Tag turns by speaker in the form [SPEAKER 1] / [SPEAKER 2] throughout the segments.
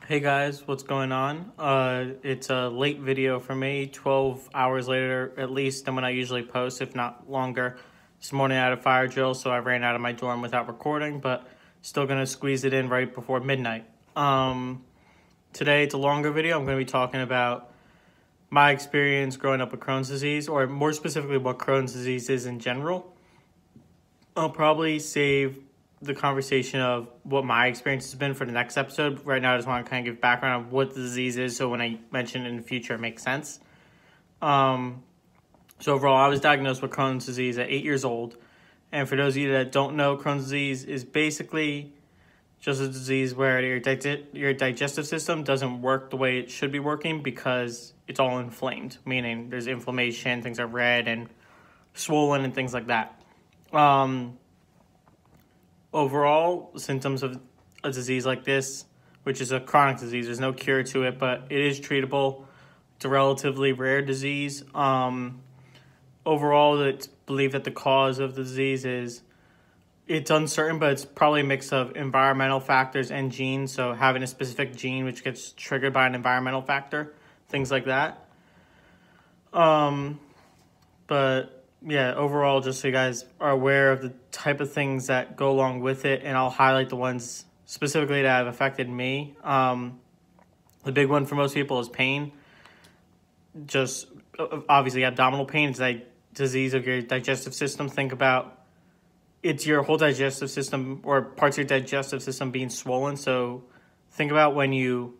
[SPEAKER 1] Hey guys, what's going on? It's a late video for me, 12 hours later at least than when I usually post, if not longer. This morning I had a fire drill, so I ran out of my dorm without recording, but still going to squeeze it in right before midnight. Today it's a longer video. I'm going to be talking about my experience growing up with Crohn's disease, or more specifically what Crohn's disease is in general. I'll probably save the conversation of what my experience has been for the next episode. Right now, I just want to kind of give background of what the disease is, so when I mention it in the future, it makes sense. So overall, I was diagnosed with Crohn's disease at 8 years old. And for those of you that don't know, Crohn's disease is basically just a disease where your digestive system doesn't work the way it should be working because it's all inflamed, meaning there's inflammation, things are red and swollen and things like that. Overall, symptoms of a disease like this, which is a chronic disease, there's no cure to it, but it is treatable. It's a relatively rare disease. Overall, it's believed that the cause of the disease it's uncertain, but it's probably a mix of environmental factors and genes. So having a specific gene which gets triggered by an environmental factor, things like that. But yeah, overall, just so you guys are aware of the type of things that go along with it, and I'll highlight the ones specifically that have affected me. The big one for most people is pain. Just obviously abdominal pain. It's a disease of your digestive system. Think about it's your whole digestive system or parts of your digestive system being swollen. So think about when you,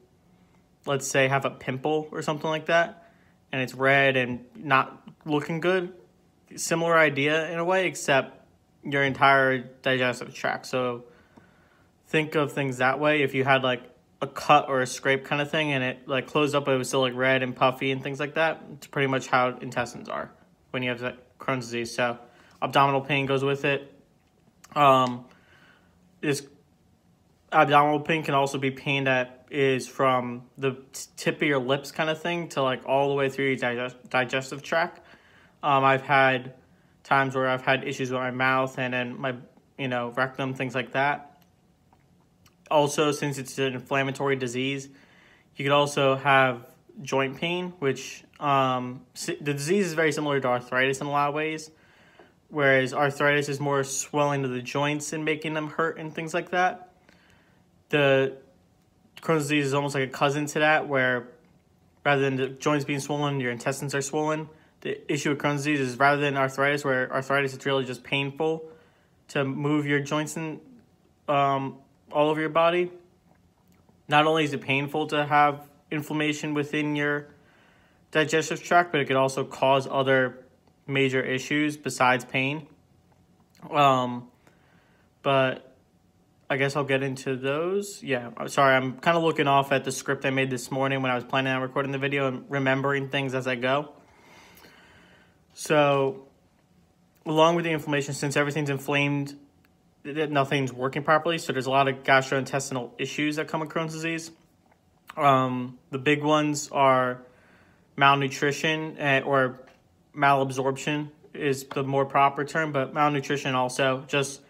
[SPEAKER 1] let's say, have a pimple or something like that, and it's red and not looking good. Similar idea in a way, except your entire digestive tract. So think of things that way. If you had like a cut or a scrape kind of thing and it like closed up but it was still like red and puffy and things like that, it's pretty much how intestines are when you have that Crohn's disease. So abdominal pain goes with it. This abdominal pain can also be pain that is from the tip of your lips kind of thing to like all the way through your digestive tract. I've had times where I've had issues with my mouth and then my, rectum, things like that. Also, since it's an inflammatory disease, you could also have joint pain, which the disease is very similar to arthritis in a lot of ways, whereas arthritis is more swelling to the joints and making them hurt and things like that. The Crohn's disease is almost like a cousin to that, where rather than the joints being swollen, your intestines are swollen. The issue with Crohn's disease is rather than arthritis, where arthritis is really just painful to move your joints in all over your body. Not only is it painful to have inflammation within your digestive tract, but it could also cause other major issues besides pain. But I guess I'll get into those. Yeah, sorry, I'm kind of looking off at the script I made this morning when I was planning on recording the video and remembering things as I go. So, along with the inflammation, since everything's inflamed, nothing's working properly. So there's a lot of gastrointestinal issues that come with Crohn's disease. The big ones are malnutrition or malabsorption is the more proper term, but malnutrition also just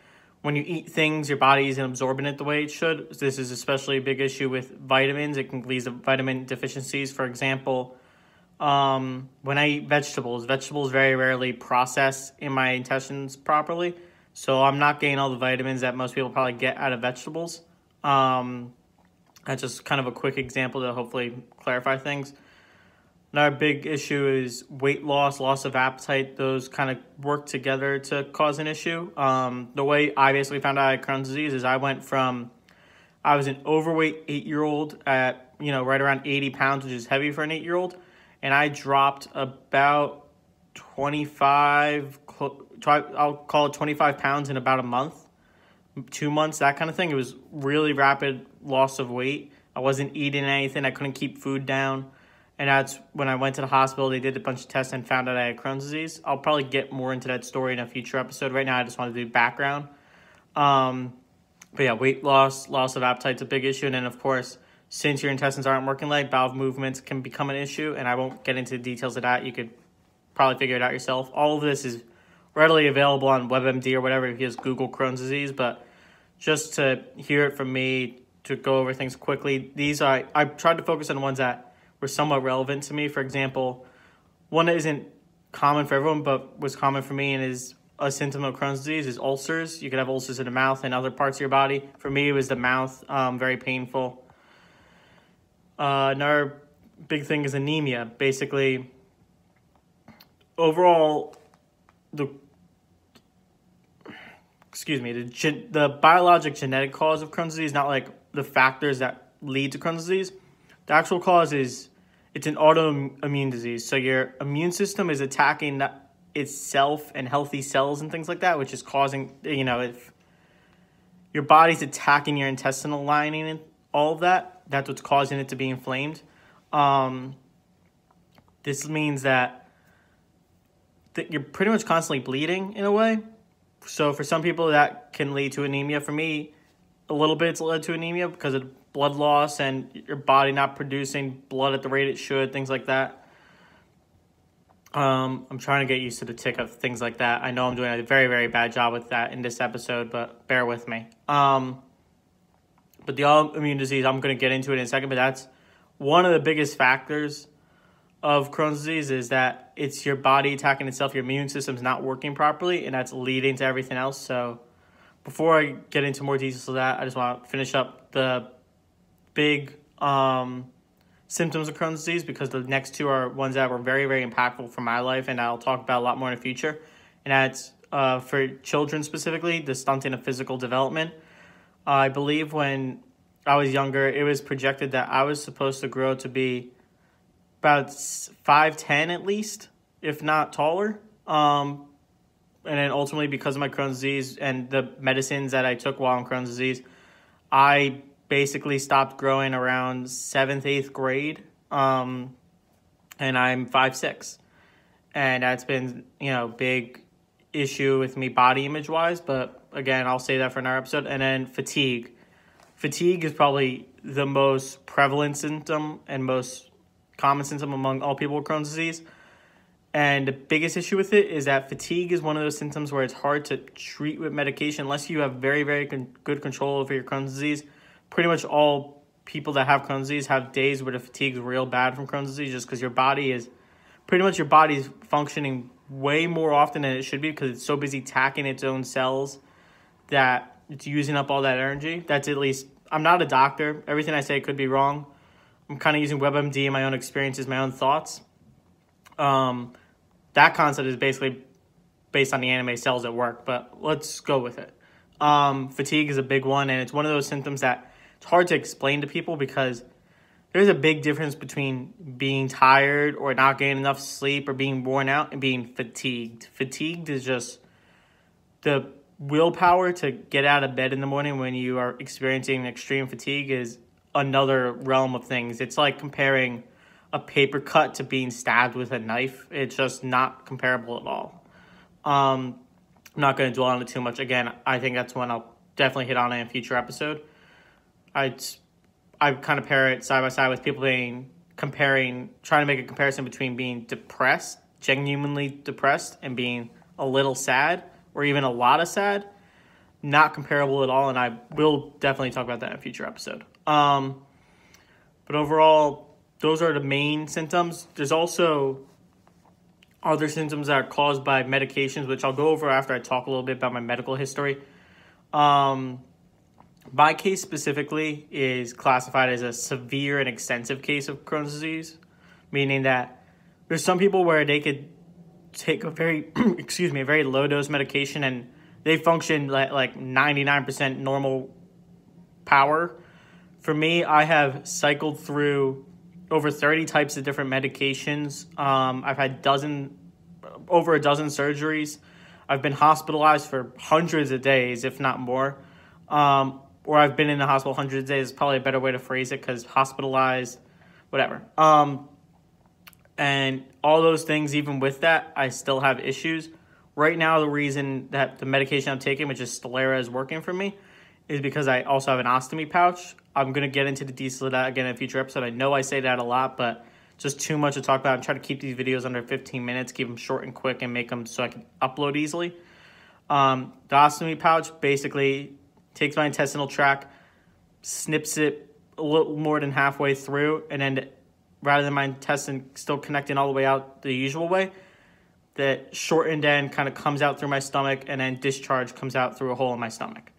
[SPEAKER 1] when you eat things, your body isn't absorbing it the way it should. This is especially a big issue with vitamins. It can lead to vitamin deficiencies. For example, when I eat vegetables very rarely process in my intestines properly. So I'm not getting all the vitamins that most people probably get out of vegetables. That's just kind of a quick example to hopefully clarify things. Another big issue is weight loss, loss of appetite. Those kind of work together to cause an issue. The way I basically found out I had Crohn's disease is I was an overweight 8-year-old at, right around 80 pounds, which is heavy for an 8-year-old. And I dropped about 25, I'll call it 25 pounds in about a month, 2 months, that kind of thing. It was really rapid loss of weight. I wasn't eating anything. I couldn't keep food down. And that's when I went to the hospital. They did a bunch of tests and found out I had Crohn's disease. I'll probably get more into that story in a future episode. Right now, I just want to do background. But yeah, weight loss, loss of appetite is a big issue. And then, of course, since your intestines aren't working right, bowel movements can become an issue, and I won't get into the details of that. You could probably figure it out yourself. All of this is readily available on WebMD or whatever if you just Google Crohn's disease, but just to hear it from me to go over things quickly. I tried to focus on ones that were somewhat relevant to me. For example, one that isn't common for everyone, but was common for me and is a symptom of Crohn's disease is ulcers. You could have ulcers in the mouth and other parts of your body. For me, it was the mouth, very painful. Another big thing is anemia. Basically, overall, the biologic genetic cause of Crohn's disease, not like the factors that lead to Crohn's disease. The actual cause is it's an autoimmune disease. So your immune system is attacking itself and healthy cells and things like that, which is causing, if your body's attacking your intestinal lining and all of that, that's what's causing it to be inflamed. This means that you're pretty much constantly bleeding in a way. So for some people, that can lead to anemia. For me, a little bit it's led to anemia because of blood loss and your body not producing blood at the rate it should, things like that. I'm trying to get used to the tick of things like that. I know I'm doing a very, very bad job with that in this episode, but bear with me. But the autoimmune disease, I'm going to get into it in a second, but that's one of the biggest factors of Crohn's disease is that it's your body attacking itself. Your immune system's not working properly, and that's leading to everything else. So before I get into more details of that, I just want to finish up the big symptoms of Crohn's disease because the next two are ones that were very, very impactful for my life, and I'll talk about a lot more in the future. And that's for children specifically, the stunting of physical development. I believe when I was younger, it was projected that I was supposed to grow to be about 5'10" at least, if not taller. And then ultimately, because of my Crohn's disease and the medicines that I took while on Crohn's disease, I basically stopped growing around 7th, 8th grade. And I'm 5'6". And that's been, big issue with me body image wise. But again, I'll say that for another episode. And then fatigue. Fatigue is probably the most prevalent symptom and most common symptom among all people with Crohn's disease. And the biggest issue with it is that fatigue is one of those symptoms where it's hard to treat with medication unless you have very, very good control over your Crohn's disease. Pretty much all people that have Crohn's disease have days where the fatigue is real bad from Crohn's disease just because your body's functioning way more often than it should be because it's so busy attacking its own cells that it's using up all that energy. That's at least, I'm not a doctor. Everything I say could be wrong. I'm kind of using WebMD and my own experiences, my own thoughts. That concept is basically based on the anime cells at work, but let's go with it. Fatigue is a big one, and it's one of those symptoms that it's hard to explain to people because there's a big difference between being tired or not getting enough sleep or being worn out and being fatigued. Fatigued is just the willpower to get out of bed in the morning when you are experiencing extreme fatigue is another realm of things. It's like comparing a paper cut to being stabbed with a knife. It's just not comparable at all. I'm not going to dwell on it too much. Again, I think that's one I'll definitely hit on in a future episode. I kind of pair it side by side with people trying to make a comparison between being depressed, genuinely depressed, and being a little sad or even a lot of sad. Not comparable at all, and I will definitely talk about that in a future episode. But overall, those are the main symptoms. There's also other symptoms that are caused by medications, which I'll go over after I talk a little bit about my medical history. My case specifically is classified as a severe and extensive case of Crohn's disease, meaning that there's some people where they could take a very, a very low dose medication and they function like 99% normal power. For me, I have cycled through over 30 types of different medications. I've had over a dozen surgeries. I've been hospitalized for hundreds of days, if not more. Or I've been in the hospital hundreds of days is probably a better way to phrase it because hospitalized, whatever. And all those things, even with that, I still have issues. Right now, the reason that the medication I'm taking, which is Stelara, is working for me is because I also have an ostomy pouch. I'm going to get into the details of that again in a future episode. I know I say that a lot, but just too much to talk about. I'm trying to keep these videos under 15 minutes, keep them short and quick, and make them so I can upload easily. The ostomy pouch basically takes my intestinal tract, snips it a little more than halfway through, and then rather than my intestine still connecting all the way out the usual way, the shortened end kind of comes out through my stomach, and then discharge comes out through a hole in my stomach.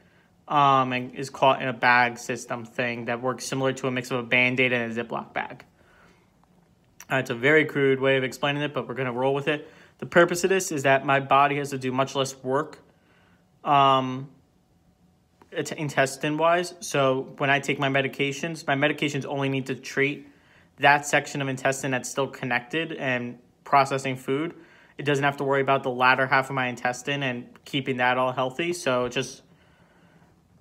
[SPEAKER 1] And is caught in a bag system thing that works similar to a mix of a Band-Aid and a Ziploc bag. It's a very crude way of explaining it, but we're going to roll with it. The purpose of this is that my body has to do much less work intestine-wise. So when I take my medications only need to treat that section of intestine that's still connected and processing food. It doesn't have to worry about the latter half of my intestine and keeping that all healthy. So just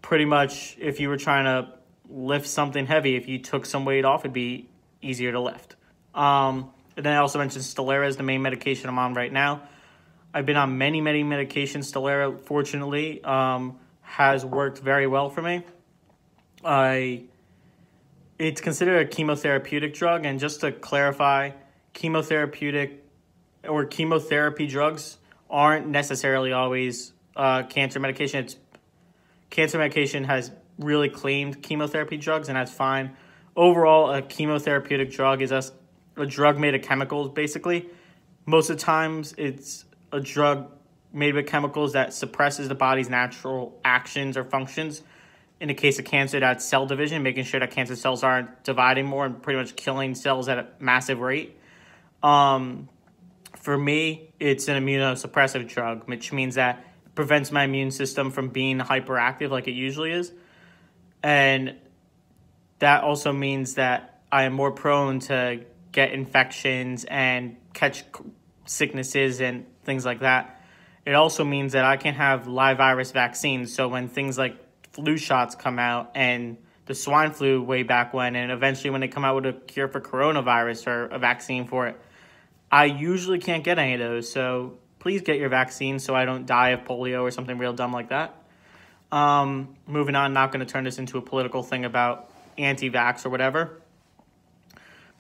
[SPEAKER 1] pretty much if you were trying to lift something heavy, if you took some weight off, it'd be easier to lift. And then I also mentioned Stelara is the main medication I'm on right now. I've been on many medications. Stelara, fortunately, has worked very well for me. It's considered a chemotherapeutic drug, and just to clarify, chemotherapy drugs aren't necessarily always cancer medication. Cancer medication has really claimed chemotherapy drugs, and that's fine. Overall, a chemotherapeutic drug is a drug made of chemicals, basically. Most of the times, it's a drug made with chemicals that suppresses the body's natural actions or functions. In the case of cancer, that's cell division, making sure that cancer cells aren't dividing more and pretty much killing cells at a massive rate. For me, it's an immunosuppressive drug, which means that it prevents my immune system from being hyperactive like it usually is. And that also means that I am more prone to get infections and catch sicknesses and things like that. It also means that I can have live virus vaccines. So when things like flu shots come out, and the swine flu way back when, and eventually when they come out with a cure for coronavirus or a vaccine for it, I usually can't get any of those. So please get your vaccine so I don't die of polio or something real dumb like that. Moving on, not going to turn this into a political thing about anti-vax or whatever.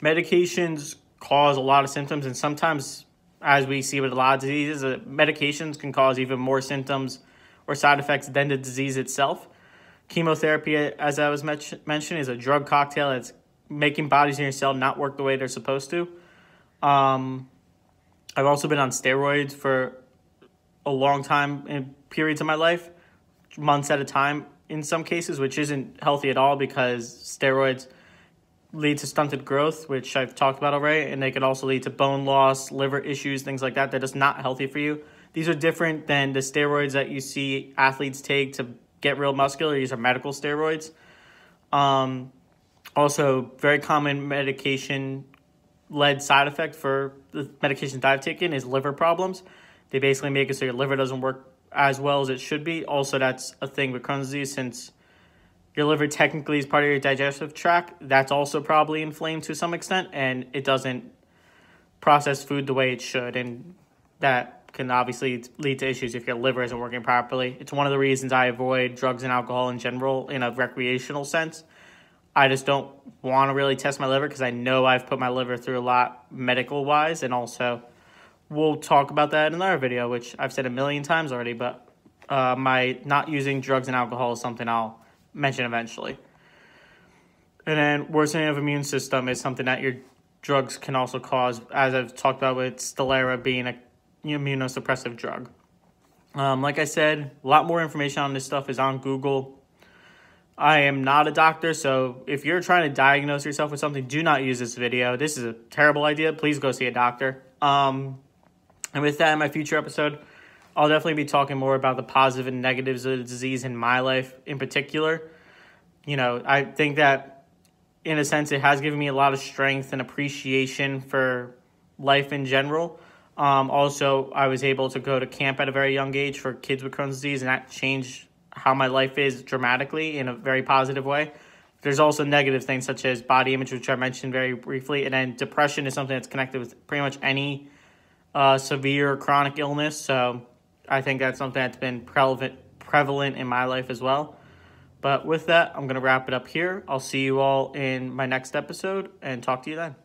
[SPEAKER 1] Medications cause a lot of symptoms, and sometimes, as we see with a lot of diseases, medications can cause even more symptoms or side effects than the disease itself. Chemotherapy, as I was mentioning, is a drug cocktail that's making bodies in your cell not work the way they're supposed to. I've also been on steroids for a long time in periods of my life, months at a time in some cases, which isn't healthy at all because steroids lead to stunted growth, which I've talked about already, and they could also lead to bone loss, liver issues, things like that. That is not healthy for you. These are different than the steroids that you see athletes take to get real muscular. These are medical steroids. Also, very common medication-led side effect for the medications I've taken is liver problems. They basically make it so your liver doesn't work as well as it should be. Also, that's a thing with Crohn's disease, since your liver technically is part of your digestive tract. That's also probably inflamed to some extent, and it doesn't process food the way it should, and that can obviously lead to issues if your liver isn't working properly. It's one of the reasons I avoid drugs and alcohol in general in a recreational sense. I just don't want to really test my liver because I know I've put my liver through a lot medical-wise, and also we'll talk about that in another video, which I've said a million times already, but my not using drugs and alcohol is something I'll mention eventually. And then worsening of immune system is something that your drugs can also cause, as I've talked about with Stelara being a immunosuppressive drug. Like I said, a lot more information on this stuff is on Google. I am not a doctor, so if you're trying to diagnose yourself with something, do not use this video. This is a terrible idea. Please go see a doctor. And with that, in my future episode, I'll definitely be talking more about the positive and negatives of the disease in my life in particular. I think that, in a sense, it has given me a lot of strength and appreciation for life in general. Also, I was able to go to camp at a very young age for kids with Crohn's disease, and that changed how my life is dramatically in a very positive way. There's also negative things such as body image, which I mentioned very briefly, and then depression is something that's connected with pretty much any severe chronic illness. So I think that's something that's been prevalent in my life as well. But with that, I'm going to wrap it up here. I'll see you all in my next episode and talk to you then.